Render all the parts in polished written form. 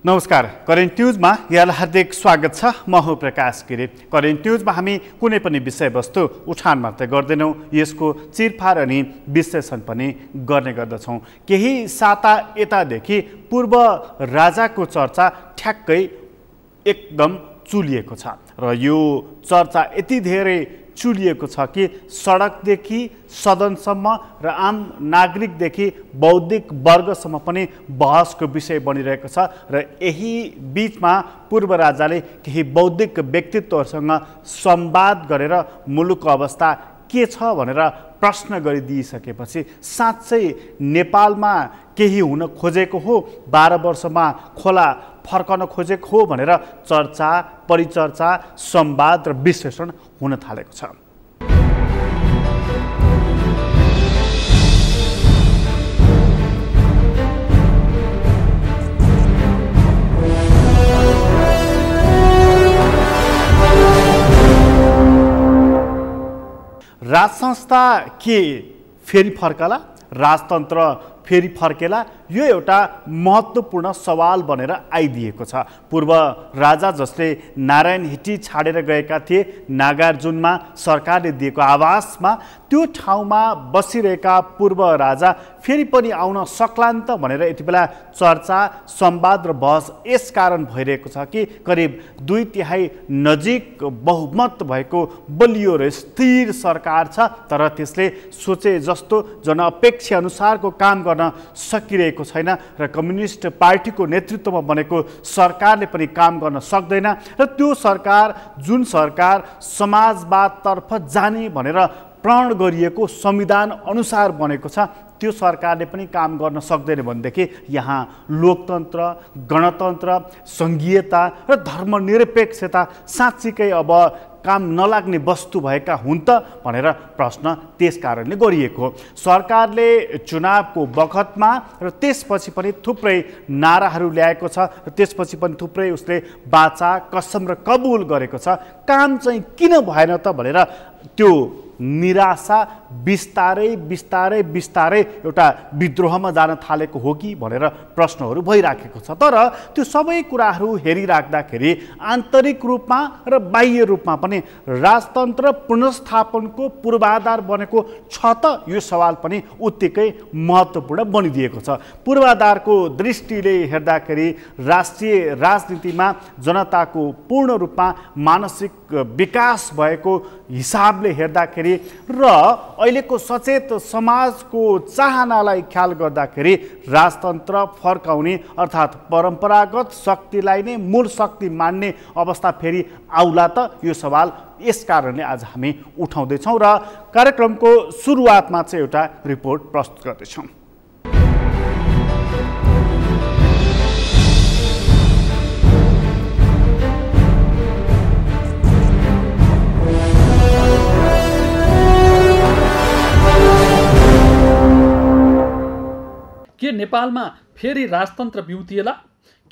नमस्कार, करेन्ट न्युजमा यहाँलाई हार्दिक स्वागत छ। म हुँ प्रकाश गिरी। करेन्ट न्युजमा हामी कुनै पनि विषयवस्तु उठान मात्रै गर्दैनौँ, यसको चिरफार अनि विश्लेषण पनि गर्ने गर्दछौँ। केही साता यतादेखि पूर्व राजाको चर्चा ठ्याक्कै एकदम चुलिएको छ र यो चर्चा यति धेरै चुलिएको छ कि सडकदेखि सदनसम्म र आम नागरिकदेखि बौद्धिक वर्गसम्म पनि बहसको विषय बनिरहेको छ र यही बीचमा पूर्व राजाले केही बौद्धिक व्यक्तित्वहरूसँग संवाद गरेर मुलुकको अवस्था के छ भनेर प्रश्न गरिदिइसकेपछि साँच्चै नेपालमा केही हुन खोजेको हो, 12 वर्षमा खोला फर्कन खोजेको हो भनेर चर्चा, परिचर्चा, संवाद र विश्लेषण हुन थालेको छ। राजसंस्था के फेरि फर्कला, राजतन्त्र फेरि फर्केला, यो एउटा महत्त्वपूर्ण सवाल बनेर आइदिएको छ। पूर्व राजा जसले नारायण हिटी छाडेर गएका थिए, नागार्जुनमा सरकारले दिएको आवासमा, त्यो ठाउँमा बसिरहेका पूर्व राजा फेरि पनि आउन सक्लान् त भनेर यति बेला चर्चा, संवाद र बहस यस कारण भइरहेको छ कि करिब 2/3 नजिक बहुमत भएको बलियो र स्थिर सरकार छ, तर त्यसले सोचे जस्तो जनअपेक्षा अनुसारको काम गर्न सकिरहेको छैन र कम्युनिस्ट पार्टीको नेतृत्वमा बनेको सरकारले पनि काम गर्न सक्दैन र त्यो सरकार, जुन सरकार समाजवादतर्फ जाने भनेर प्रण गरिएको संविधान अनुसार बनेको छ, त्यो सरकारले पनि काम गर्न सक्दैन भनेदेखि यहाँ लोकतन्त्र, गणतन्त्र, सङ्घीयता र धर्मनिरपेक्षता साँच्चीकै अब काम नलाग्ने वस्तु भएका हुन् त भनेर प्रश्न त्यस कारणले गरिएको हो। सरकारले चुनावको बखतमा र त्यसपछि पनि थुप्रै नाराहरू ल्याएको छ र त्यसपछि पनि थुप्रै उसले बाचा, कसम र कबुल गरेको छ। काम चाहिँ किन भएन त भनेर त्यो निराशा बिस्तारै बिस्तारै बिस्तारै एउटा विद्रोहमा जान थालेको हो कि भनेर प्रश्नहरू भइराखेको छ। तर त्यो सबै कुराहरू हेरिराख्दाखेरि आन्तरिक रूपमा र बाह्य रूपमा पनि राजतन्त्र पुनर्स्थापनको पूर्वाधार बनेको छ त, यो सवाल पनि उत्तिकै महत्त्वपूर्ण बनिदिएको छ। पूर्वाधारको दृष्टिले हेर्दाखेरि राष्ट्रिय राजनीतिमा जनताको पूर्ण रूपमा मानसिक विकास भएको हिसाबले हेर्दाखेरि र अहिलेको सचेत समाजको चाहनालाई ख्याल गर्दाखेरि राजतन्त्र फर्काउने अर्थात् परम्परागत शक्तिलाई नै मूल शक्ति मान्ने अवस्था फेरि आउला त, यो सवाल यस कारणले आज हामी उठाउँदैछौँ र कार्यक्रमको सुरुवातमा चाहिँ एउटा रिपोर्ट प्रस्तुत गर्दैछौँ। के नेपालमा फेरि राजतन्त्र बिउतिएला?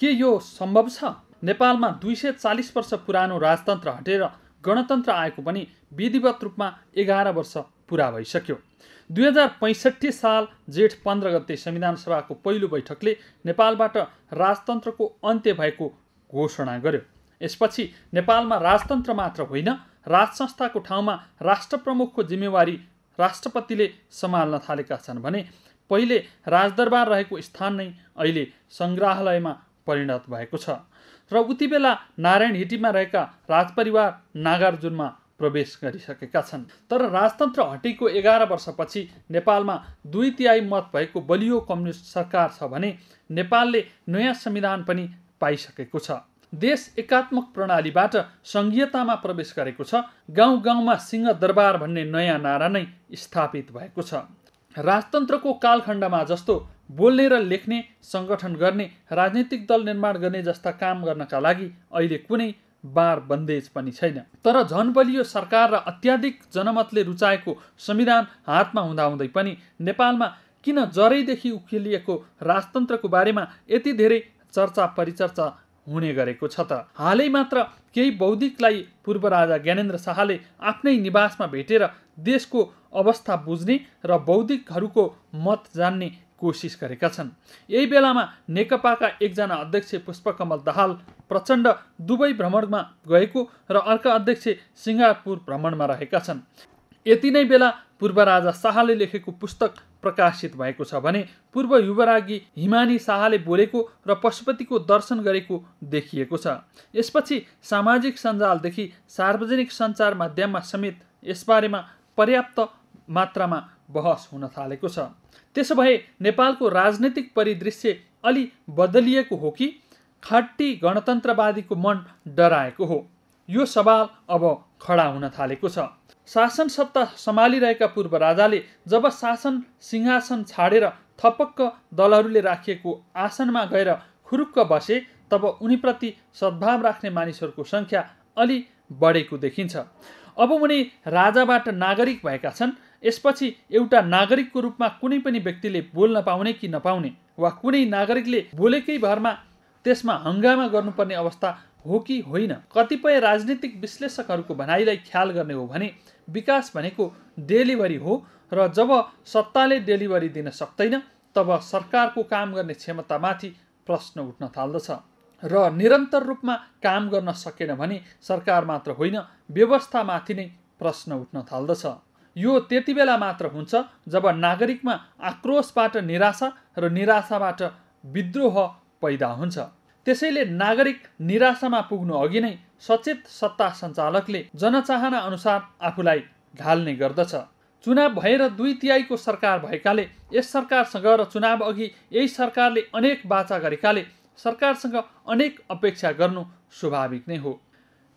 के यो सम्भव छ? नेपालमा 240 वर्ष पुरानो राजतन्त्र हटेर गणतन्त्र आएको पनि विधिवत रूपमा 11 वर्ष पुरा भइसक्यो। 2065 साल जेठ 15 गते संविधान सभाको पहिलो बैठकले नेपालबाट राजतन्त्रको अन्त्य भएको घोषणा गर्यो। यसपछि नेपालमा राजतन्त्र मात्र होइन, राजसंस्थाको ठाउँमा राष्ट्र प्रमुखको जिम्मेवारी राष्ट्रपतिले सम्हाल्न थालेका छन् भने पहिले राजदरबार रहेको स्थान नै अहिले सङ्ग्रहालयमा परिणत भएको छ र उति बेला नारायण हिटीमा रहेका राजपरिवार नागार्जुनमा प्रवेश गरिसकेका छन्। तर राजतन्त्र हटेको 11 वर्षपछि नेपालमा 2/3 मत भएको बलियो कम्युनिस्ट सरकार छ भने नेपालले नयाँ संविधान पनि पाइसकेको छ। देश एकात्मक प्रणालीबाट सङ्घीयतामा प्रवेश गरेको छ। गाउँ गाउँमा सिंहदरबार भन्ने नयाँ नारा नै स्थापित भएको छ। राजतन्त्रको कालखण्डमा जस्तो बोल्ने र लेख्ने, सङ्गठन गर्ने, राजनीतिक दल निर्माण गर्ने जस्ता काम गर्नका लागि अहिले कुनै बार बन्देज पनि छैन। तर झन बलियो सरकार र अत्याधिक जनमतले रुचाएको संविधान हातमा हुँदाहुँदै पनि नेपालमा किन जरैदेखि उखेलिएको राजतन्त्रको बारेमा यति धेरै चर्चा परिचर्चा हुने गरेको छ त? हालै मात्र केही बौद्धिकलाई पूर्व राजा ज्ञानेन्द्र शाहले आफ्नै निवासमा भेटेर देशको अवस्था बुझ्ने र बौद्धिकहरूको मत जान्ने कोसिस गरेका छन्। यही बेलामा नेकपाका एकजना अध्यक्ष पुष्पकमल दाहाल प्रचण्ड दुबई भ्रमणमा गएको र अर्का अध्यक्ष सिङ्गापुर भ्रमणमा रहेका छन्। यति नै बेला पूर्व राजा शाहले लेखेको पुस्तक प्रकाशित भएको छ भने पूर्व युवरागी हिमानी शाहले बोलेको र पशुपतिको दर्शन गरेको देखिएको छ। यसपछि सामाजिक सञ्जालदेखि सार्वजनिक सञ्चार माध्यममा समेत यसबारेमा पर्याप्त मात्रामा बहस हुन थालेको छ। त्यसो भए नेपालको राजनीतिक परिदृश्य अलि बदलिएको हो कि खाटी गणतन्त्रवादीको मन डराएको हो? यो सवाल अब खडा हुन थालेको छ। शासन सत्ता सम्हालिरहेका पूर्व राजाले जब शासन सिंहासन छाडेर थपक्क दलहरूले राखिएको आसनमा गएर खुरुक्क बसे तब उनीप्रति सद्भाव राख्ने मानिसहरूको सङ्ख्या अलि बढेको देखिन्छ। अब उनी राजाबाट नागरिक भएका छन्। यसपछि एउटा नागरिकको रूपमा कुनै पनि व्यक्तिले बोल्न पाउने कि नपाउने वा कुनै नागरिकले बोलेकै भरमा त्यसमा हङ्गामा गर्नुपर्ने अवस्था हो कि होइन? कतिपय राजनीतिक विश्लेषकहरूको भनाइलाई ख्याल गर्ने हो भने विकास भनेको डेलिभरी हो र जब सत्ताले डेलिभरी दिन सक्दैन तब सरकारको काम गर्ने क्षमतामाथि प्रश्न उठ्न थाल्दछ र निरन्तर रूपमा काम गर्न सकेन भने सरकार मात्र होइन व्यवस्थामाथि नै प्रश्न उठ्न थाल्दछ। यो त्यति बेला मात्र हुन्छ जब नागरिकमा आक्रोशबाट निराशा र निराशाबाट विद्रोह पैदा हुन्छ। त्यसैले नागरिक निराशामा पुग्नु अघि नै सचेत सत्ता सञ्चालकले जनचाहना अनुसार आफूलाई ढाल्ने गर्दछ। चुनाव भएर 2/3 सरकार भएकाले यस सरकारसँग र चुनाव अघि यही सरकारले अनेक वाचा गरेकाले सरकारसँग अनेक अपेक्षा गर्नु स्वाभाविक नै हो।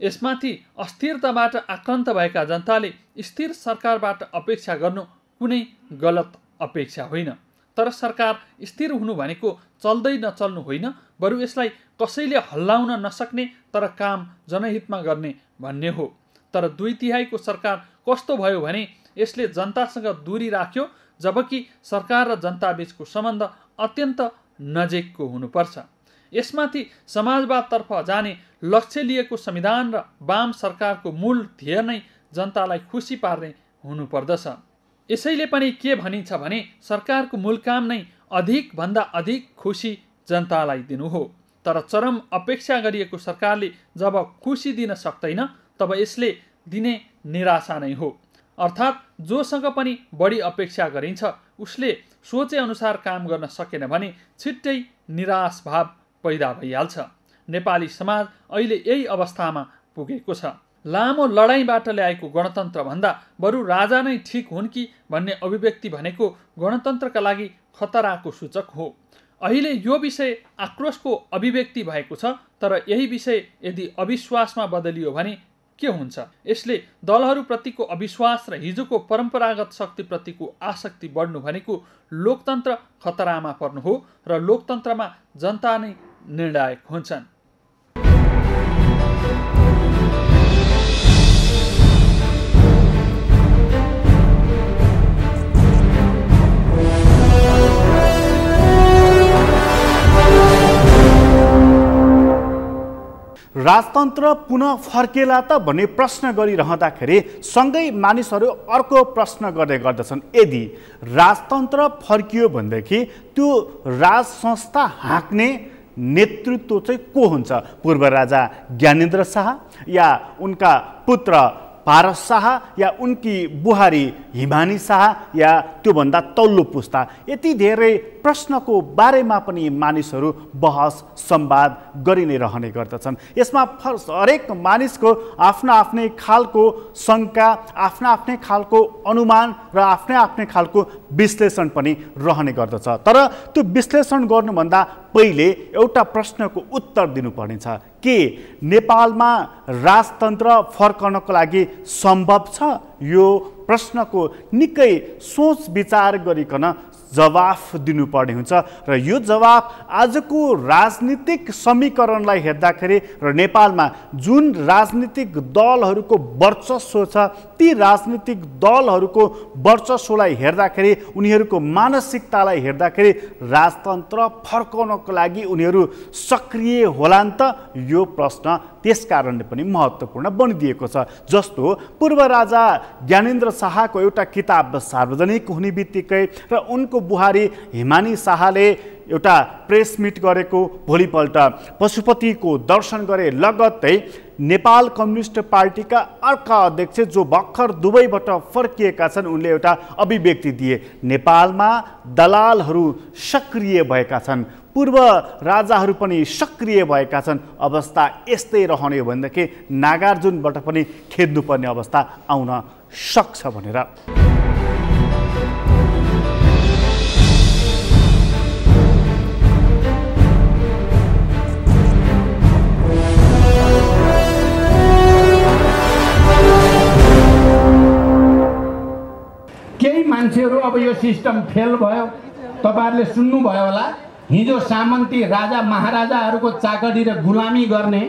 यसमाथि अस्थिरताबाट आक्रान्त भएका जनताले स्थिर सरकारबाट अपेक्षा गर्नु कुनै गलत अपेक्षा होइन। तर सरकार स्थिर हुनु भनेको चल्दै नचल्नु होइन, बरु यसलाई कसैले हल्लाउन नसक्ने तर काम जनहितमा गर्ने भन्ने हो। तर 2/3 सरकार कस्तो भयो भने यसले जनतासँग दूरी राख्यो, जबकि सरकार र जनता बीचको सम्बन्ध अत्यन्त नजिकको हुनुपर्छ। यसमाथि समाजवादतर्फ जाने लक्ष्य लिएको संविधान र वाम सरकारको मूल ध्येय नै जनतालाई खुसी पार्ने हुनुपर्दछ। यसैले पनि के भनिन्छ भने सरकारको मूल काम नै अधिकभन्दा अधिक खुसी जनतालाई दिनु हो। तर चरम अपेक्षा गरिएको सरकारले जब खुसी दिन सक्दैन तब यसले दिने निराशा नै हो। अर्थात् जोसँग पनि बढी अपेक्षा गरिन्छ उसले सोचे अनुसार काम गर्न सकेन भने छिट्टै निराश भाव पैदा भइहाल्छ। नेपाली समाज अहिले यही अवस्थामा पुगेको छ। लामो लडाईँबाट ल्याएको गणतन्त्र भन्दा बरु राजा नै ठिक हुन् कि भन्ने अभिव्यक्ति भनेको गणतन्त्रका लागि खतराको सूचक हो। अहिले यो विषय आक्रोशको अभिव्यक्ति भएको छ, तर यही विषय यदि अविश्वासमा बदलियो भने के हुन्छ? यसले दलहरूप्रतिको अविश्वास र हिजोको परम्परागत शक्तिप्रतिको आसक्ति बढ्नु भनेको लोकतन्त्र खतरामा पर्नु हो र लोकतन्त्रमा जनता नै निर्णायक हुन्छन्। राजतन्त्र पुनः फर्केला त भन्ने प्रश्न गरिरहँदाखेरि सँगै मानिसहरू अर्को प्रश्न गर्ने गर्दछन्, यदि राजतन्त्र फर्कियो भनेदेखि त्यो राज संस्था हाँक्ने नेतृत्व चाहिँ को हुन्छ? पूर्व राजा ज्ञानेन्द्र शाह या उनका पुत्र पारस शाह या उनकी बुहारी हिमानी शाह या त्योभन्दा तल्लो पुस्ता? यति धेरै प्रश्नको बारेमा पनि मानिसहरू बहस संवाद गरि नै रहने गर्दछन्। यसमा हरेक मानिसको आफ्ना आफ्नै खालको शङ्का, आफ्ना आफ्नै खालको अनुमान र आफ्नै आफ्नै खालको विश्लेषण पनि रहने गर्दछ। तर त्यो विश्लेषण गर्नुभन्दा पहिले एउटा प्रश्नको उत्तर दिनुपर्नेछ, के नेपालमा राजतन्त्र फर्कनको लागि सम्भव छ? यो प्रश्नको निकै सोच विचार गरिकन जवाफ दिनुपर्ने हुन्छ र यो जवाफ आजको राजनीतिक समीकरणलाई हेर्दाखेरि र नेपालमा जुन राजनीतिक दलहरूको वर्चस्व छ ती राजनीतिक दलहरूको वर्चस्वलाई हेर्दाखेरि, उनीहरूको मानसिकतालाई हेर्दाखेरि राजतन्त्र फर्काउनको लागि उनीहरू सक्रिय होलान् त? यो प्रश्न त्यस कारणले पनि महत्त्वपूर्ण बनिदिएको छ। जस्तो पूर्व राजा ज्ञानेन्द्र शाहको एउटा किताब सार्वजनिक हुने बित्तिकै र उनको बुहारी हिमानी शाहले एउटा प्रेस मिट गरेको भोलिपल्ट पशुपतिको दर्शन गरे लगत्तै नेपाल कम्युनिस्ट पार्टीका अर्का अध्यक्ष जो भर्खर दुबईबाट फर्किएका छन् उनले एउटा अभिव्यक्ति दिए, नेपालमा दलालहरू सक्रिय भएका छन्, पूर्व राजाहरू पनि सक्रिय भएका छन्, अवस्था यस्तै रहने हो भनेदेखि नागार्जुनबाट पनि खेद्नुपर्ने अवस्था आउन सक्छ भनेर। केही मान्छेहरू अब यो सिस्टम फेल भयो, तपाईहरुले सुन्नुभयो होला, हिजो सामन्ती राजा महाराजाहरूको चाकरी र गुलामी गर्ने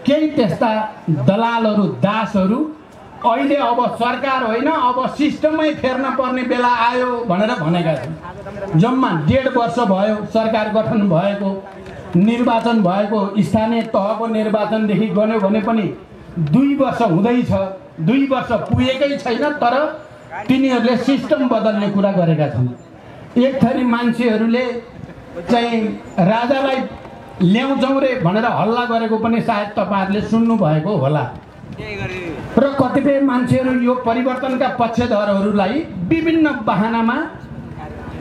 केही त्यस्ता दलालहरू दासहरू अहिले अब सरकार होइन अब सिस्टममै फेर्न पर्ने बेला आयो भनेर भनेका छन्। जम्मा 1.5 वर्ष भयो सरकार गठन भएको, निर्वाचन भएको, स्थानीय तहको निर्वाचनदेखि गन्यो भने पनि 2 वर्ष हुँदैछ, 2 वर्ष पुगेकै छैन, तर तिनीहरूले सिस्टम बदल्ने कुरा गरेका छन्। एक थरी मान्छेहरूले चाहिँ राजालाई ल्याउँछौँ रे भनेर हल्ला गरेको पनि सायद तपाईहरुले सुन्नु भएको होला। र कतिपय मान्छेहरू यो परिवर्तनका पक्षधरहरूलाई विभिन्न बहानामा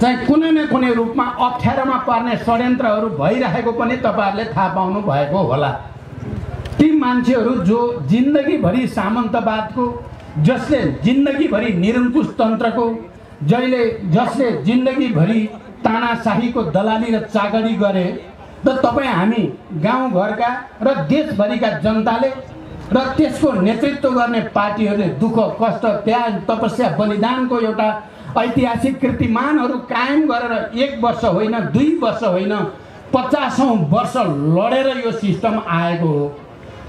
चाहिँ कुनै न कुनै रूपमा अप्ठ्यारोमा पर्ने षड्यन्त्रहरू भइरहेको पनि तपाईहरुले थाहा पाउनु भएको होला। ती मान्छेहरू जो जिन्दगीभरि सामन्तवादको, जसले जिन्दगीभरि निरङ्कुश तन्त्रको, जसले जिन्दगीभरि तानाशाहीको दलाली र चाकरी गरे, र तपाईँ हामी गाउँघरका र देशभरिका जनताले र त्यसको नेतृत्व गर्ने पार्टीहरूले दुःख कष्ट त्याग तपस्या बलिदानको एउटा ऐतिहासिक कीर्तिमानहरू कायम गरेर 1 वर्ष होइन 2 वर्ष होइन 50औं वर्ष लडेर यो सिस्टम आएको हो।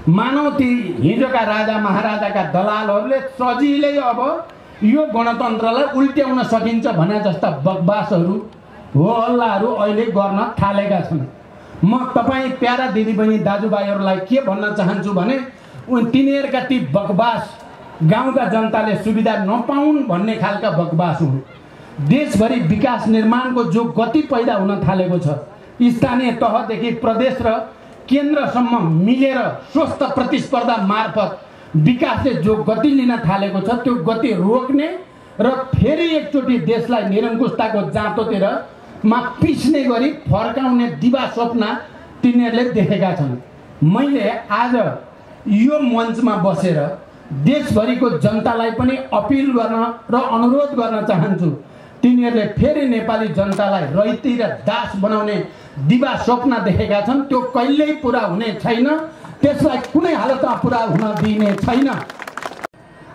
मानव ती हिजोका राजा महाराजाका दलालहरूले सजिलै अब यो गणतन्त्रलाई उल्ट्याउन सकिन्छ भने जस्ता बकवासहरू हो हल्लाहरू अहिले गर्न थालेका छन्। म तपाईँ प्यारा दिदीबहिनी दाजुभाइहरूलाई के भन्न चाहन्छु भने तिनीहरूका ती बकवास गाउँका जनताले सुविधा नपाउन् भन्ने खालका बकवास हुन्। देशभरि विकास निर्माणको जो गति पैदा हुन थालेको छ, स्थानीय तहदेखि प्रदेश र केन्द्रसम्म मिलेर स्वस्थ प्रतिस्पर्धा मार्फत विकासले जो गति लिन थालेको छ, त्यो गति रोक्ने र फेरि एकचोटि देशलाई निरङ्कुशताको जाँतोतिर पिस्ने गरी फर्काउने दिवा स्वप्न तिनीहरूले देखेका छन्। मैले आज यो मञ्चमा बसेर देशभरिको जनतालाई पनि अपिल गर्न र अनुरोध गर्न चाहन्छु, तिनीहरूले फेरि नेपाली जनतालाई रैती र दास बनाउने दिवा स्वप्न देखेका छन्, त्यो कहिल्यै पुरा हुने छैन, त्यसलाई कुनै हालतमा पुरा हुन दिने छैन।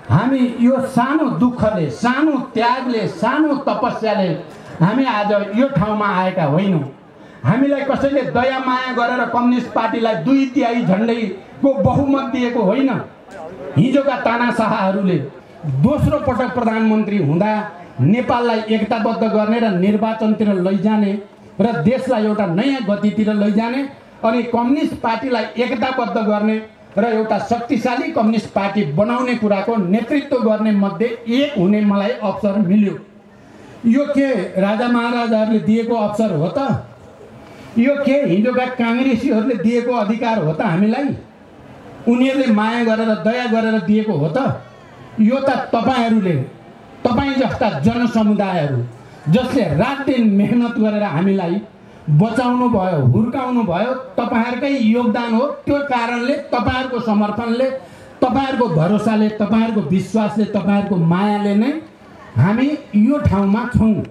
हामी यो सानो दुःखले, सानो त्यागले, सानो तपस्याले हामी आज यो ठाउँमा आएका होइनौँ। हामीलाई कसैले दया माया गरेर कम्युनिस्ट पार्टीलाई 2/3 झन्डैको बहुमत दिएको होइन। हिजोका तानाशाहहरूले दोस्रो पटक प्रधानमन्त्री हुँदा नेपाललाई एकताबद्ध गर्ने र निर्वाचनतिर लैजाने र देशलाई एउटा नयाँ गतितिर लैजाने अनि कम्युनिस्ट पार्टीलाई एकताबद्ध गर्ने र एउटा शक्तिशाली कम्युनिस्ट पार्टी बनाउने कुराको नेतृत्व गर्ने मध्ये एक हुने मलाई अवसर मिल्यो। यो के राजा महाराजाहरूले दिएको अवसर हो त? यो के हिजोका काङ्ग्रेसीहरूले दिएको अधिकार हो त हामीलाई? उनीहरूले माया गरेर दया गरेर दिएको हो त? यो त तपाईहरुले, तपाईँ जस्ता जनसमुदायहरू जसले रात दिन मेहनत गरेर हामीलाई बचाउनु भयो, हुर्काउनु भयो, तपाईहरुकै योगदान हो। त्यो कारणले, तपाईहरुको समर्थनले, तपाईहरुको भरोसाले, तपाईहरुको विश्वासले, तपाईहरुको मायाले नै हामी यो ठाउँमा छौँ।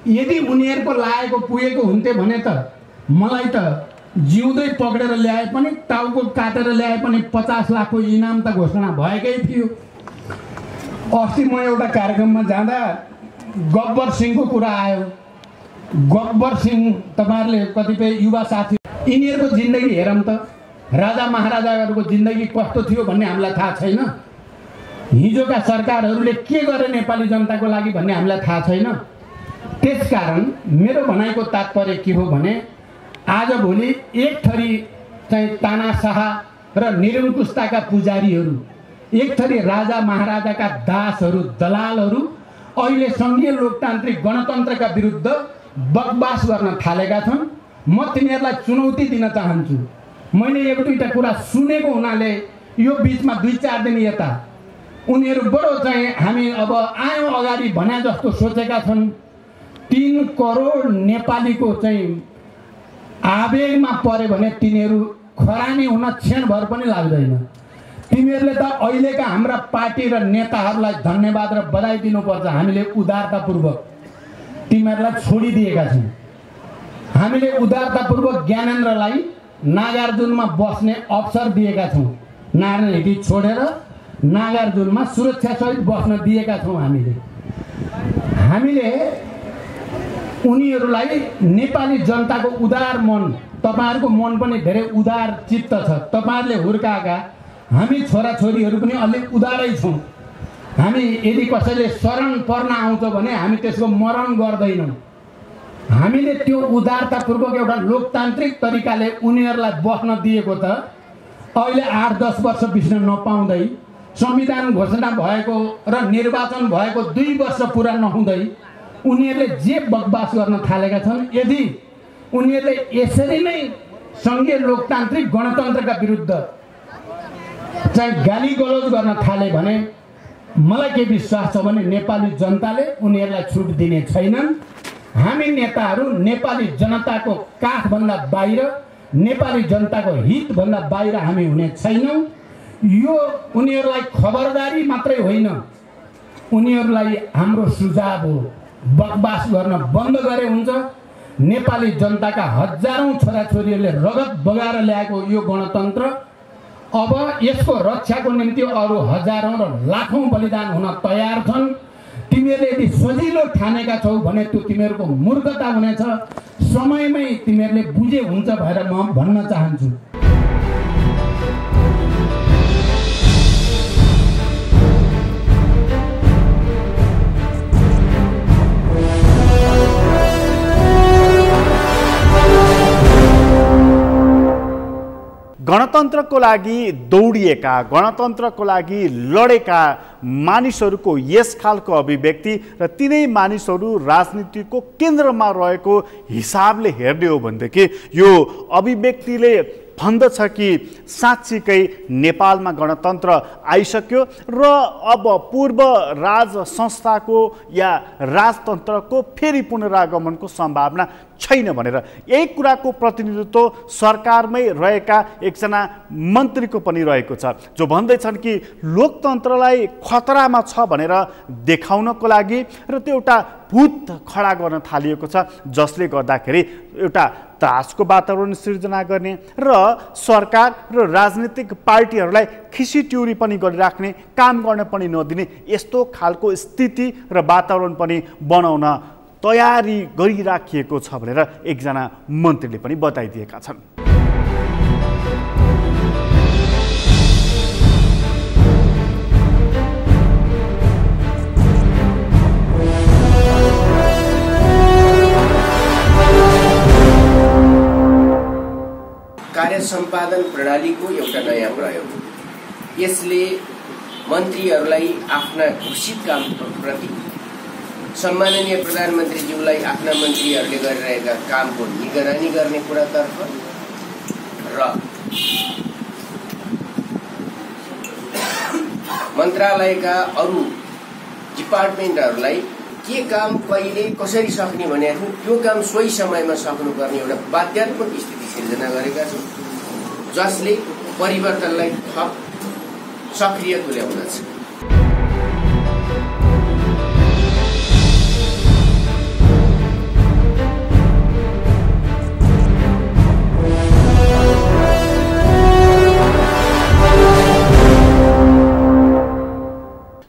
यदि उनीहरूको लागेको पुगेको हुन्थे भने त मलाई त जिउँदै पक्रेर ल्याए पनि, टाउको काटेर ल्याए पनि 50 लाखको इनाम त घोषणा भएकै थियो। अस्ति म एउटा कार्यक्रममा जाँदा गब्बर सिंहको कुरा आयो। गब्बर सिंह, तपाईहरुले कतिपय युवा साथी, यिनीहरूको जिन्दगी हेरौँ त, राजा महाराजाहरूको जिन्दगी कस्तो थियो भन्ने हामीलाई थाहा छैन। हिजोका सरकारहरूले के गरे नेपाली जनताको लागि भन्ने हामीलाई थाहा छैन। त्यसकारण मेरो भनाइको तात्पर्य के हो भने आजभोलि एक थरी चाहिँ तानाशाह र निरङ्कुशताका पुजारीहरू, एक थरी राजा महाराजाका दासहरू, दलालहरू अहिले सङ्घीय लोकतान्त्रिक गणतन्त्रका विरुद्ध बकवास गर्न थालेका छन्। म तिनीहरूलाई चुनौती दिन चाहन्छु। मैले एक दुईवटा कुरा सुनेको हुनाले यो बिचमा 2-4 दिन यता उनीहरू बडो चाहिँ हामी अब आयौँ अगाडि भने जस्तो सोचेका छन्। 3 करोड नेपालीको चाहिँ आवेगमा परे भने तिनीहरू खरानी हुन क्षणभर पनि लाग्दैन। तिमीहरूले त अहिलेका हाम्रा पार्टी र नेताहरूलाई धन्यवाद र बधाई दिनुपर्छ। हामीले उदारतापूर्वक तिमीहरूलाई छोडिदिएका छौँ। हामीले उदारतापूर्वक ज्ञानेन्द्रलाई नागार्जुनमा बस्ने अवसर दिएका छौँ। नारायण हिटी छोडेर नागार्जुनमा सुरक्षासहित बस्न दिएका छौँ। हामीले उनीहरूलाई नेपाली जनताको उदार मन, तपाईँहरूको मन पनि धेरै उदार चित्त छ। तपाईँहरूले हुर्काएका हामी छोराछोरीहरू पनि अलिक उदारै छौँ। हामी यदि कसैले शरण पर्न आउँछ भने हामी त्यसको मरण गर्दैनौँ। हामीले त्यो उदारतापूर्वक एउटा लोकतान्त्रिक तरिकाले उनीहरूलाई बस्न दिएको त अहिले 8-10 वर्ष बित्न नपाउँदै, संविधान घोषणा भएको र निर्वाचन भएको 2 वर्ष पुरा नहुँदै उनीहरूले जे बकवास गर्न थालेका छन्। यदि उनीहरूले यसरी नै सङ्घीय लोकतान्त्रिक गणतन्त्रका विरुद्ध चाहिँ गाली गलौज गर्न थाले भने मलाई के विश्वास छ भने नेपाली जनताले उनीहरूलाई छुट दिने छैनन्। हामी नेताहरू नेपाली जनताको काखभन्दा बाहिर, नेपाली जनताको हितभन्दा बाहिर हामी हुने छैनौँ। यो उनीहरूलाई खबरदारी मात्रै होइन, उनीहरूलाई हाम्रो सुझाव हो। बकवास गर्न बन्द गरे हुन्छ। नेपाली जनताका हजारौँ छोराछोरीहरूले रगत बगाएर ल्याएको यो गणतन्त्र अब यसको रक्षाको निम्ति अरू हजारौँ र लाखौँ बलिदान हुन तयार छन्। तिमीहरूले यदि सजिलो ठानेका छौ भने त्यो तिमीहरूको मूर्खता हुनेछ। समयमै तिमीहरूले बुझे हुन्छ भनेर म भन्न चाहन्छु। गणतन्त्रको लागि दौडिएका, गणतन्त्रको लागि लडेका मानिसहरूको यस खालको अभिव्यक्ति र तिनै मानिसहरू राजनीतिको केन्द्रमा रहेको हिसाबले हेर्ने हो भनेदेखि यो अभिव्यक्तिले भन्दछ कि साँच्चीकै नेपालमा गणतन्त्र आइसक्यो र अब पूर्व राज संस्थाको या राजतन्त्रको फेरि पुनरागमनको सम्भावना छैन भनेर। यही कुराको प्रतिनिधित्व सरकारमै रहेका एकजना मन्त्रीको पनि रहेको छ, जो भन्दैछन् कि लोकतन्त्रलाई खतरामा छ भनेर देखाउनको लागि र त्यो एउटा भूत खडा गर्न थालिएको छ, जसले गर्दाखेरि एउटा त्रासको वातावरण सिर्जना गर्ने र सरकार र राजनीतिक पार्टीहरूलाई खिसीट्युरी पनि गरिराख्ने, काम गर्न पनि नदिने यस्तो खालको स्थिति र वातावरण पनि बनाउन तयारी गरिराखिएको छ भनेर एकजना मन्त्रीले पनि बताइदिएका छन्। कार्य सम्पादन प्रणालीको एउटा नयाँ प्रयोग। यसले मन्त्रीहरूलाई आफ्ना घोषित कामप्रति, सम्माननीय प्रधानमन्त्रीज्यूलाई आफ्ना मन्त्रीहरूले गरिरहेका कामको निगरानी गर्ने कुरातर्फ र मन्त्रालयका अरू डिपार्टमेन्टहरूलाई के काम कहिले कसरी सक्ने भने त्यो काम सोही समयमा सक्नुपर्ने एउटा बाध्यात्मक स्थिति सिर्जना गरेका छौँ, जसले परिवर्तनलाई थप सक्रिय तुल्याउनेछ।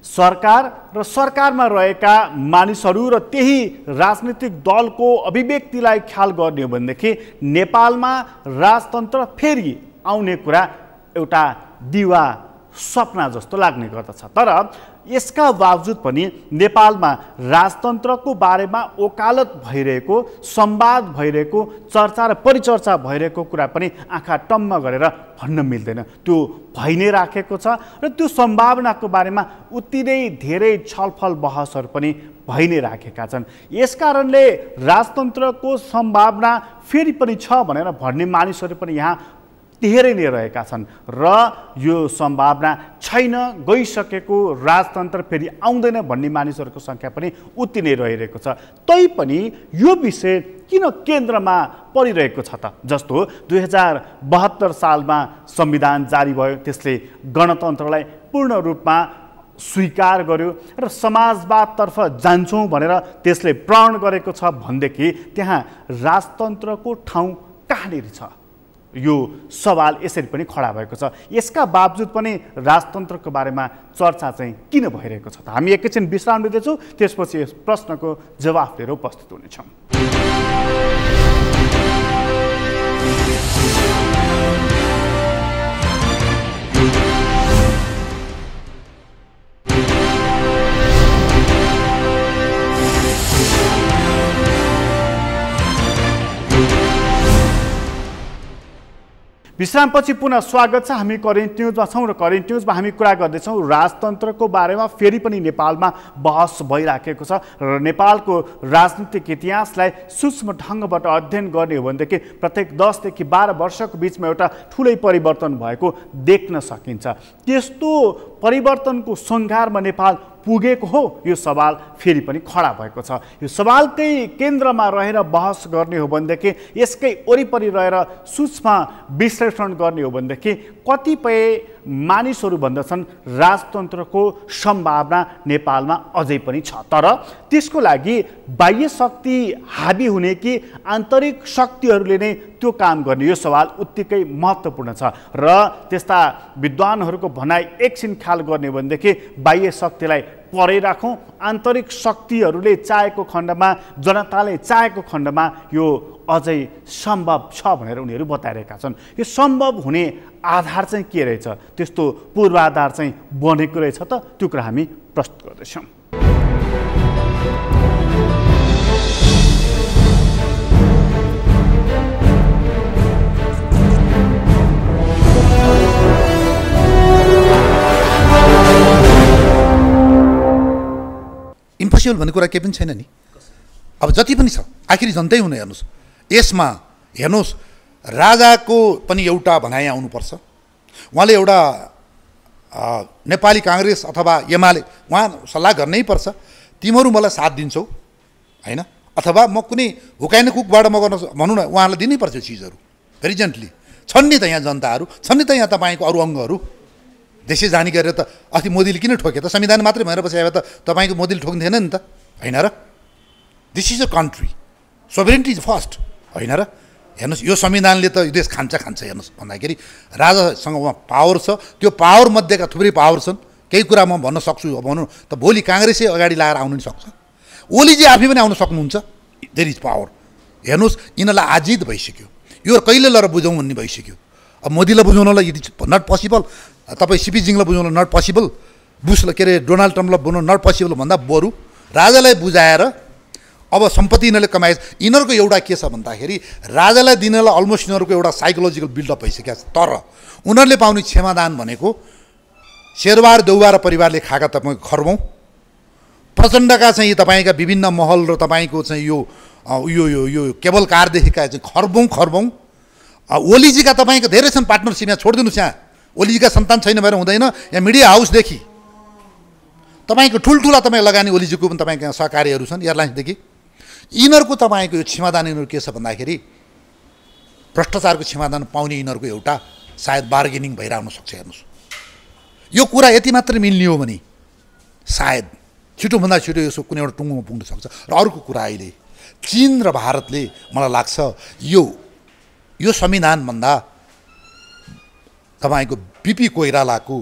सरकार र सरकारमा रहेका मानिसहरू र त्यही राजनीतिक दलको अभिव्यक्तिलाई ख्याल गर्ने हो भनेदेखि नेपालमा राजतन्त्र फेरि आउने कुरा एउटा दिवा सपना जस्तो लाग्ने गर्दछ। तर यसका बावजुद पनि नेपालमा राजतन्त्रको बारेमा ओकालत भइरहेको, संवाद भइरहेको, चर्चा र परिचर्चा भइरहेको कुरा पनि आँखा टम्म गरेर भन्न मिल्दैन। त्यो भइ नै राखेको छ र त्यो सम्भावनाको बारेमा उति नै धेरै छलफल बहसहरू पनि भइ नै राखेका छन्। यसकारणले राजतन्त्रको सम्भावना फेरि पनि छ भनेर भन्ने मानिसहरू पनि यहाँ धेरै नै रहेका छन् र यो सम्भावना छैन, गइसकेको राजतन्त्र फेरि आउँदैन भन्ने मानिसहरूको सङ्ख्या पनि उति नै रहिरहेको छ। तैपनि यो विषय किन केन्द्रमा परिरहेको छ त? जस्तो 2072 सालमा संविधान जारी भयो, त्यसले गणतन्त्रलाई पूर्ण रूपमा स्वीकार गर्यो र समाजवादतर्फ जान्छौँ भनेर त्यसले प्रण गरेको छ भनेदेखि त्यहाँ राजतन्त्रको ठाउँ कहाँनिर छ? यो सवाल यसरी पनि खडा भएको छ। यसका बावजुद पनि राजतन्त्रको बारेमा चर्चा चाहिँ किन भइरहेको छ त? हामी एकैछिन विश्राम लिँदैछौँ, त्यसपछि यस प्रश्नको जवाफ लिएर उपस्थित हुनेछौँ। विश्रामपछि पुनः स्वागत छ। हामी करेन्ट न्युजमा छौँ र करेन्ट न्युजमा हामी कुरा गर्दैछौँ राजतन्त्रको बारेमा। फेरि पनि नेपालमा बहस भइराखेको छ र नेपालको राजनीतिक इतिहासलाई सूक्ष्म ढङ्गबाट अध्ययन गर्ने हो भनेदेखि प्रत्येक 10 देखि 12 वर्षको बिचमा एउटा ठुलै परिवर्तन भएको देख्न सकिन्छ। त्यस्तो परिवर्तनको सङ्घारमा नेपाल पुगेको हो, यो सवाल फेरि पनि खडा भएको छ। यो सवालकै केन्द्रमा रहेर बहस गर्ने हो भनेदेखि, यसकै वरिपरि रहेर सूक्ष्म विश्लेषण गर्ने हो भनेदेखि कतिपय मानिसहरू भन्दछन् राजतन्त्रको सम्भावना नेपालमा अझै पनि छ। तर त्यसको लागि बाह्य शक्ति हाबी हुने कि आन्तरिक शक्तिहरूले नै त्यो काम गर्ने, यो सवाल उत्तिकै महत्त्वपूर्ण छ। र त्यस्ता विद्वानहरूको भनाइ एकछिन ख्याल गर्ने हो भनेदेखि बाह्य शक्तिलाई परै राखौँ, आन्तरिक शक्तिहरूले चाहेको खण्डमा, जनताले चाहेको खण्डमा यो अझै सम्भव छ भनेर उनीहरू बताइरहेका छन्। यो सम्भव हुने आधार चाहिँ के रहेछ? त्यस्तो पूर्वाधार चाहिँ बनेको रहेछ त? त्यो कुरा हामी प्रस्तुत गर्दैछौँ। इम्पोसिबल भन्ने कुरा केही पनि छैन नि। अब जति पनि छ आखिरी जनतै हुने। हेर्नुहोस्, यसमा हेर्नुहोस्, राजाको पनि एउटा भनाइ आउनुपर्छ। उहाँले एउटा नेपाली काङ्ग्रेस अथवा एमाले उहाँ सल्लाह गर्नै पर्छ, तिमीहरू मलाई साथ दिन्छौ होइन, अथवा म कुनै हुकाइन कुकबाट म गर्न भनौँ न, उहाँलाई दिनैपर्छ चिजहरू भेरी जेन्टली। छन् नि त यहाँ जनताहरू, छन् नि त यहाँ तपाईँको अरू अङ्गहरू। देशै जानी गरेर त अस्ति मोदीले किन ठोके त? संविधान मात्रै भनेर पछि अब त तपाईँको मोदीले ठोक्दैन नि त, होइन र? This is a country, sovereignty is first, होइन र? हेर्नुहोस्, यो संविधानले त यो देश खान्छ हेर्नुहोस् भन्दाखेरि राजासँग उहाँ पावर छ, त्यो पावर मध्येका थुप्रै पावर छन्। केही कुरा म भन्न सक्छु, भनौँ त भोलि काङ्ग्रेसै अगाडि लगाएर आउनु नि सक्छ, ओलीजी आफै पनि आउन सक्नुहुन्छ। There is power. हेर्नुहोस्, यिनीहरूलाई आजित भइसक्यो, यो कहिले लएर बुझौँ भन्ने भइसक्यो। अब मोदीलाई बुझाउनलाई इट इज नट पोसिबल, तपाईँ सिपी सिंहलाई बुझाउन नट पोसिबल, बुसलाई के अरे डोनाल्ड ट्रम्पलाई बुझाउन नट पोसिबल भन्दा बरु राजालाई बुझाएर अब सम्पत्ति यिनीहरूले कमाए। यिनीहरूको एउटा के छ भन्दाखेरि राजालाई दिनलाई अलमोस्ट यिनीहरूको एउटा साइकोलोजिकल बिल्डअप भइसकेको छ। तर उनीहरूले पाउने क्षमादान भनेको शेरबार देउबार परिवारले खाएका तपाईँको खर्बौँ, प्रचण्डका चाहिँ तपाईँका विभिन्न महल र तपाईँको चाहिँ यो यो यो यो केबल कारदेखिका चाहिँ खर्बौँ, ओलीजीका तपाईँको धेरै छन् पार्टनरसिप। यहाँ छोडिदिनुहोस्, यहाँ ओलीजीका सन्तान छैन भएर हुँदैन। यहाँ मिडिया हाउसदेखि तपाईँको ठुल्ठुला तपाईँ लगानी ओलीजीको पनि तपाईँको यहाँ सहकारीहरू छन्, एयरलाइन्सदेखि। यिनीहरूको तपाईँको यो क्षमादान यिनीहरू के छ भन्दाखेरि भ्रष्टाचारको क्षमादान पाउने यिनीहरूको एउटा सायद बार्गेनिङ भइरहन सक्छ। हेर्नुहोस्, यो कुरा यति मात्रै मिल्ने हो भने सायद छिटोभन्दा छिटो यसो कुनै एउटा टुङ्गोमा पुग्न सक्छ। र अर्को कुरा, अहिले चीन र भारतले मलाई लाग्छ यो संविधानभन्दा तपाईँको बिपी कोइरालाको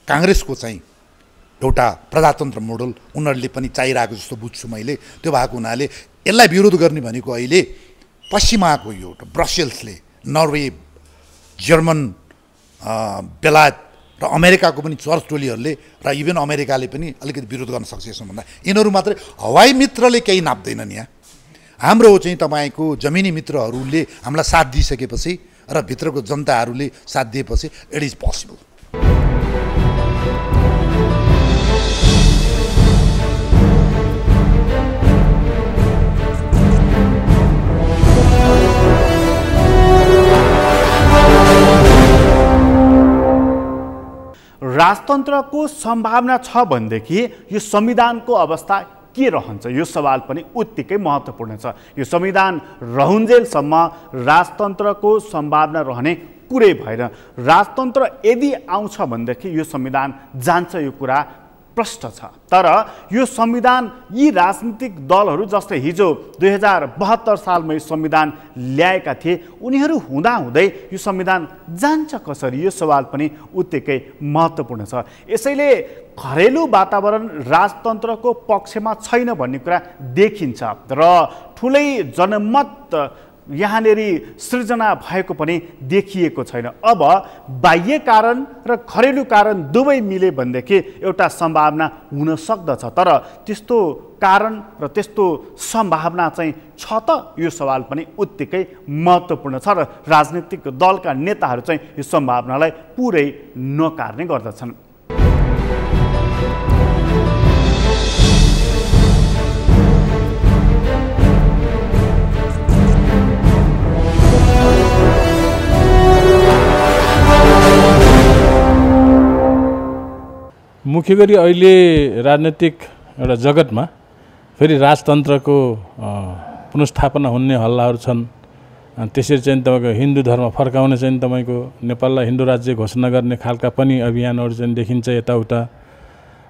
काङ्ग्रेसको चाहिँ एउटा प्रजातन्त्र मोडल उनीहरूले पनि चाहिरहेको जस्तो बुझ्छु मैले। त्यो भएको हुनाले यसलाई विरोध गर्ने भनेको अहिले पश्चिमाको यो ब्रसेल्सले, नर्वे, जर्मन, बेलायत, र अमेरिकाको पनि चर्च टोलीहरूले र इभन अमेरिकाले पनि अलिकति विरोध गर्न सक्छ यसमा भन्दा यिनीहरू मात्रै हवाई मित्रले केही नाप्दैनन्। यहाँ हाम्रो चाहिँ तपाईँको जमिनी मित्रहरूले हामीलाई साथ दिइसकेपछि र भित्रको जनताहरूले साथ दिएपछि इट इज पोसिबल। राजतन्त्रको सम्भावना छ भनेदेखि यो संविधानको अवस्था के रहन्छ यो सवाल पनि उत्तिकै महत्त्वपूर्ण छ। यो संविधान रहन्जेलसम्म राजतन्त्रको सम्भावना रहने कुरै भएन। राजतन्त्र यदि आउँछ भनेदेखि यो संविधान जान्छ यो कुरा प्रष्ट छ। तर यो संविधान यी राजनीतिक दलहरू जसले हिजो 2072 सालमा यो संविधान ल्याएका थिए उनीहरू हुँदाहुँदै यो संविधान जान्छ कसरी यो सवाल पनि उत्तिकै महत्त्वपूर्ण छ। यसैले घरेलु वातावरण राजतन्त्रको पक्षमा छैन भन्ने कुरा देखिन्छ र ठुलै जनमत यहाँनेरि सृजना भएको पनि देखिएको छैन। अब बाह्य कारण र घरेलु कारण दुवै मिले भनेदेखि एउटा सम्भावना हुन सक्दछ। तर त्यस्तो कारण र त्यस्तो सम्भावना चाहिँ छ त यो सवाल पनि उत्तिकै महत्त्वपूर्ण छ र राजनीतिक दलका नेताहरू चाहिँ यो सम्भावनालाई पुरै नकार्ने गर्दछन्। मुख्य गरी अहिले राजनीतिक एउटा जगतमा फेरि राजतन्त्रको पुनर्स्थापना हुने हल्लाहरू छन्। त्यसरी चाहिँ तपाईँको हिन्दू धर्म फर्काउने चाहिँ तपाईँको नेपाललाई हिन्दू राज्य घोषणा गर्ने खालका पनि अभियानहरू चाहिँ देखिन्छ यताउता।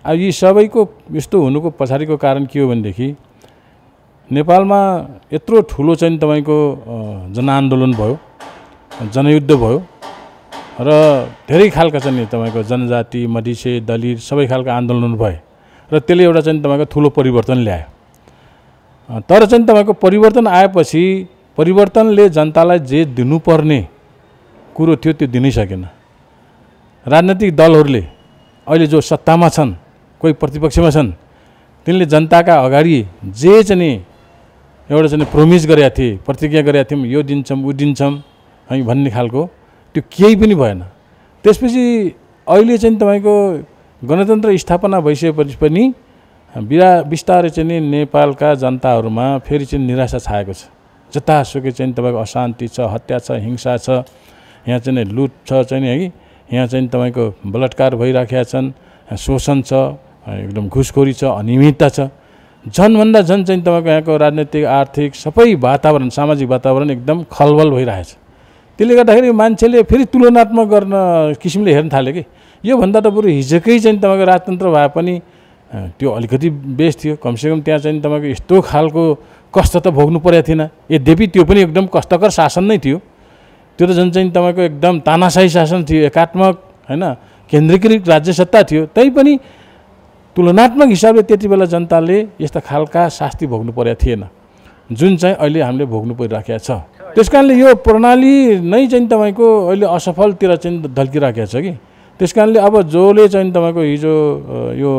अब यी सबैको यस्तो हुनुको पछाडिको कारण के हो भनेदेखि नेपालमा यत्रो ठुलो चाहिँ तपाईँको जनआन्दोलन भयो, जनयुद्ध भयो र धेरै खालका चाहिँ तपाईँको जनजाति मधेसी दलित सबै खालका आन्दोलन भए र त्यसले एउटा चाहिँ तपाईँको ठुलो परिवर्तन ल्यायो। तर चाहिँ तपाईँको परिवर्तन आएपछि परिवर्तनले जनतालाई जे दिनुपर्ने कुरो थियो त्यो दिनै सकेन। राजनीतिक दलहरूले अहिले जो सत्तामा छन् कोही प्रतिपक्षमा छन् तिनले जनताका अगाडि जे चाहिँ एउटा चाहिँ प्रोमिस गरेका थिए, प्रतिज्ञा गरेका थियौँ यो दिन्छौँ उ दिन्छौँ है भन्ने खालको त्यो केही पनि भएन। त्यसपछि अहिले चाहिँ तपाईँको गणतन्त्र स्थापना भइसकेपछि पनि बिस्तारै चाहिँ नेपालका जनताहरूमा फेरि चाहिँ निराशा छाएको छ। जतासुकै चाहिँ तपाईँको अशान्ति छ, हत्या छ, हिंसा छ, यहाँ चाहिँ लुट छ चाहिँ है, यहाँ चाहिँ तपाईँको बलात्कार भइराखेका छन्, शोषण छ, एकदम घुसखोरी छ, अनियमितता छ। झनभन्दा झन चाहिँ तपाईँको यहाँको राजनीतिक आर्थिक सबै वातावरण सामाजिक वातावरण एकदम खलबल भइरहेछ। त्यसले गर्दाखेरि मान्छेले फेरि तुलनात्मक गर्न किसिमले हेर्न थाल्यो कि योभन्दा त बरु हिजोकै चाहिँ तपाईँको राजतन्त्र भए पनि त्यो अलिकति बेस थियो, कमसेकम त्यहाँ चाहिँ तपाईँको यस्तो खालको कष्ट त भोग्नु परेको थिएन। यद्यपि त्यो पनि एकदम कष्टकर शासन नै थियो। त्यो त झन् चाहिँ तपाईँको एकदम तानाशाही शासन थियो, एकात्मक होइन, केन्द्रीकृत राज्य सत्ता थियो। तैपनि तुलनात्मक हिसाबले त्यति बेला जनताले यस्ता खालका शास्ति भोग्नु परेको थिएन जुन चाहिँ अहिले हामीले भोग्नु परिराखेको छ। त्यस कारणले यो प्रणाली नै चाहिँ तपाईँको अहिले असफलतिर चाहिँ ढल्किराखेको छ कि त्यस कारणले अब जसले चाहिँ तपाईँको हिजो यो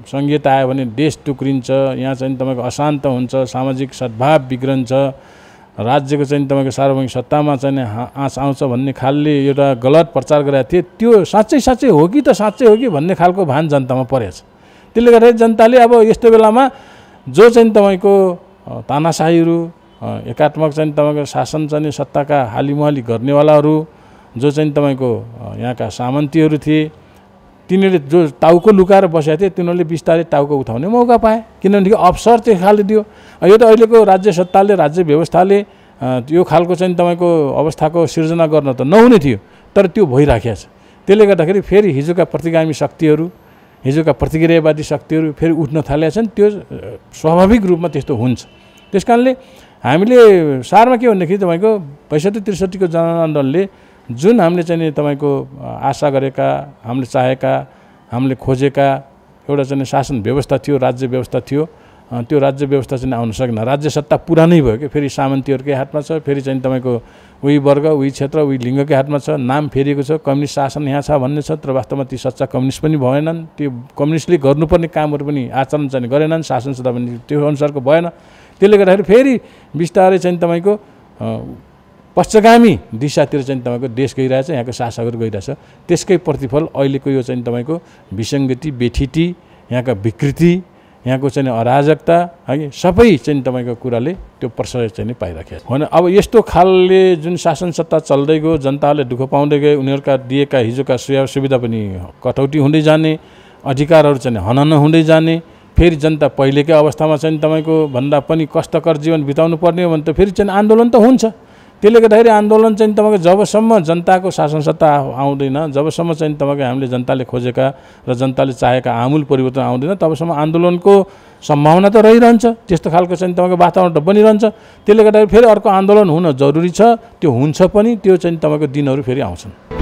संहिता आयो भने देश टुक्रिन्छ, यहाँ चाहिँ तपाईँको अशान्त हुन्छ, सामाजिक सद्भाव बिग्रन्छ, राज्यको चाहिँ तपाईँको सार्वभौमिक सत्तामा चाहिँ आँच आउँछ भन्ने खालले एउटा गलत प्रचार गरेका थिए। त्यो साँच्चै साँच्चै हो कि त साँच्चै हो कि भन्ने खालको भान जनतामा परेछ। त्यसले गर्दाखेरि जनताले अब यस्तो बेलामा जो चाहिँ तपाईँको तानाशाहीहरू एकात्मक चाहिँ तपाईँको शासन चाहिँ सत्ताका हालिमुहाली गर्नेवालाहरू जो चाहिँ तपाईँको यहाँका सामन्तीहरू थिए तिनीहरूले जो टाउको लुकाएर बसेका थिए तिनीहरूले बिस्तारै टाउको उठाउने मौका पाए किनभने अवसर त्यो खाले दियो। यो त अहिलेको राज्य सत्ताले राज्य व्यवस्थाले यो खालको चाहिँ तपाईँको अवस्थाको सिर्जना गर्न त नहुने थियो तर त्यो भइराखेको छ। त्यसले गर्दाखेरि फेरि हिजोका प्रतिगामी शक्तिहरू हिजोका प्रतिक्रियावादी शक्तिहरू फेरि उठ्न थालेका छन्। त्यो स्वाभाविक रूपमा त्यस्तो हुन्छ। त्यस कारणले हामीले सारमा के भनेदेखि तपाईँको ६५-६३को जनआन्दोलनले जुन हामीले चाहिँ तपाईँको आशा गरेका हामीले चाहेका हामीले खोजेका एउटा चाहिँ शासन व्यवस्था थियो, राज्य व्यवस्था थियो, त्यो राज्य व्यवस्था चाहिँ आउन सकेन। राज्य सत्ता पुरानै भयो कि फेरि सामन्तीहरूकै हातमा छ, फेरि चाहिँ तपाईँको उही वर्ग उही क्षेत्र उही लिङ्गकै हातमा छ, नाम फेरिएको छ, कम्युनिस्ट शासन यहाँ छ भन्ने छ, तर वास्तवमा ती सच्चा कम्युनिस्ट पनि भएनन्। त्यो कम्युनिस्टले गर्नुपर्ने कामहरू पनि आचरण चाहिँ गरेनन्, शासन सत्ता पनि त्यो अनुसारको भएन। त्यसले गर्दाखेरि फेरि बिस्तारै चाहिँ तपाईँको पश्चगामी दिशातिर चाहिँ तपाईँको देश गइरहेछ, यहाँको शासकहरू गइरहेछ। त्यसकै प्रतिफल अहिलेको यो चाहिँ तपाईँको विसङ्गति, बेठिटी, यहाँका विकृति, यहाँको चाहिँ अराजकता है सबै चाहिँ तपाईँको कुराले त्यो प्रशय चाहिँ पाइराखेको छ। होइन अब यस्तो खालले जुन शासन सत्ता चल्दै गयो, जनताले दुःख पाउँदै गए, उनीहरूका दिएका हिजोका सुविधा पनि कटौती हुँदै जाने, अधिकारहरू चाहिँ हनन हुँदै जाने, फेरि जनता पहिलेकै अवस्थामा चाहिँ तपाईँको भन्दा पनि कष्टकर जीवन बिताउनु पर्ने हो भने त फेरि चाहिँ आन्दोलन त हुन्छ। त्यसले गर्दाखेरि आन्दोलन चाहिँ तपाईँको जबसम्म जनताको शासन सत्ता आउँदैन, जबसम्म चाहिँ तपाईँको हामीले जनताले खोजेका र जनताले चाहेका आमूल परिवर्तन आउँदैन, तबसम्म आन्दोलनको सम्भावना त रहिरहन्छ। त्यस्तो खालको चाहिँ तपाईँको वातावरण त बनिरहन्छ। त्यसले गर्दाखेरि फेरि अर्को आन्दोलन हुन जरुरी छ, त्यो हुन्छ पनि, त्यो चाहिँ तपाईँको दिनहरू फेरि आउँछन्।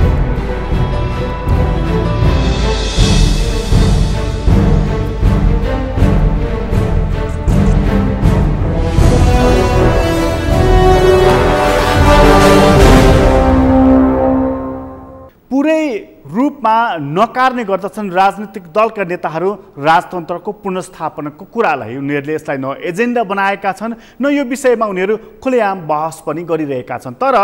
पुरै रूपमा नकार्ने गर्दछन् राजनीतिक दलका नेताहरू राजतन्त्रको पुनर्स्थापनाको कुरालाई। उनीहरूले यसलाई न एजेन्डा बनाएका छन्, न यो विषयमा उनीहरू खुलेआम बहस पनि गरिरहेका छन्। तर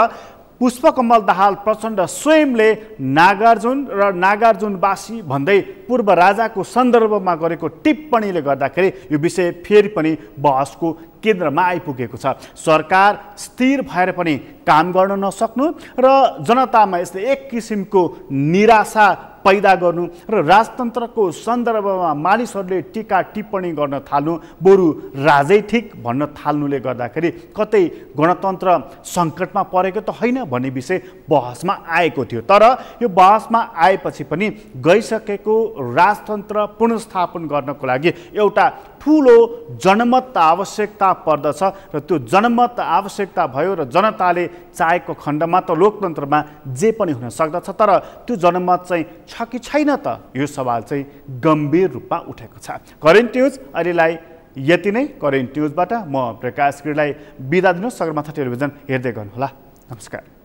पुष्पकमल दाहाल प्रचण्ड स्वयंले नागार्जुन र नागार्जुनवासी भन्दै पूर्व राजाको सन्दर्भमा गरेको टिप्पणीले गर्दाखेरि यो विषय फेरि पनि बहसको केन्द्रमा आइपुगेको छ। सरकार स्थिर भएर पनि काम गर्न नसक्नु र जनतामा यसले एक किसिमको निराशा पैदा गर्नु र राजतन्त्रको सन्दर्भमा मानिसहरूले टीका टिप्पणी गर्न थाल्नु, बरु राजै ठिक भन्न थाल्नुले गर्दाखेरि कतै गणतन्त्र सङ्कटमा परेको त होइन भन्ने विषय बहसमा आएको थियो। तर यो बहसमा आएपछि पनि गइसकेको राजतन्त्र पुनर्स्थापन गर्नको लागि एउटा ठुलो जनमत आवश्यकता पर्दछ र त्यो जनमत आवश्यकता भयो र जनताले चाहेको खण्डमा त लोकतन्त्रमा जे पनि हुन सक्दछ। तर त्यो जनमत चाहिँ छ कि छैन त, यो सवाल चाहिँ गम्भीर रूपमा उठेको छ। करेन्ट न्युज अहिलेलाई यति नै। करेन्ट न्युजबाट म प्रकाश गिरीलाई बिदा दिनु। सगरमाथा टेलिभिजन हेर्दै गर्नुहोला। नमस्कार।